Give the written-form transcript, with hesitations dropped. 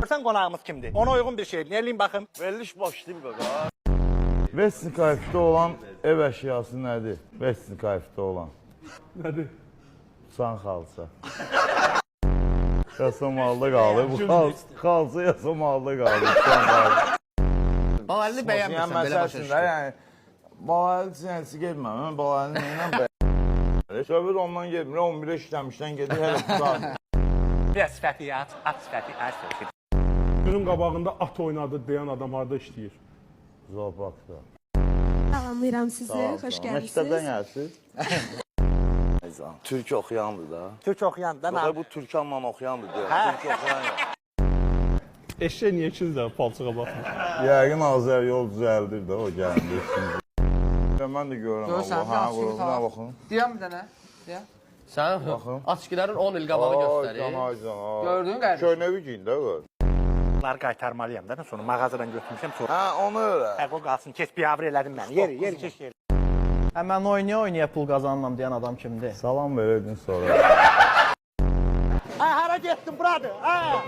Sen qonağımız kimdir? Ona uyğun bir şey. Neyləyin baxım? Veriliş başlayayım qaqa. Vesnikayfda olan ev əşyası nədir? Vesnikayfda olan. Nədir? San xalça. Yasamalda qalır. Bu xalça yasamalda qalır. Balalını bəyənmirsən, belə başa düşdün. Yəni, balayı sinəsi getməm. Mən balayını neynəm bəyənmirəm. Söhbət ondan getmir. 11'e işləmişdən gedir. Hələ tutar. Biraz sifəti aç, at sifəti aç. Günün qabağında at oynadı deyən adam harada işləyir? Zooparkda. Salamlayıram sizi, xoş Məktəbdən gəldiniz. gəlsiniz. Türk oxuyandır da. Türk oxuyan da Yox, bu Türkanla oxuyandır deyir. Hə. Türk oxuyan yox. Eşək niyə ikiniz də palçığa baxmır? Yəqin Azər yol düzəldir də o gəldi. Mən də görürəm. Görürsən, Allah, hə, bir quruluna baxın. Deyəm bir dənə. Deyəm. Sən Baxın. açkilərin 10 il qabağı göstərir. Ay, Gördün qardaşım? Köynəvi giyin də qız. Bunları qaytarmalıyam da. Sonra mağazadan götürmüşəm. Sonra Hə, onu öyrə. o qalsın. Keç bir avr elədim məni. Yeri keç yeri. Mən oynaya pul qazanmam deyən adam kimdir? Salam verirdin sonra. Ha, hara getdin, buradır? Ha.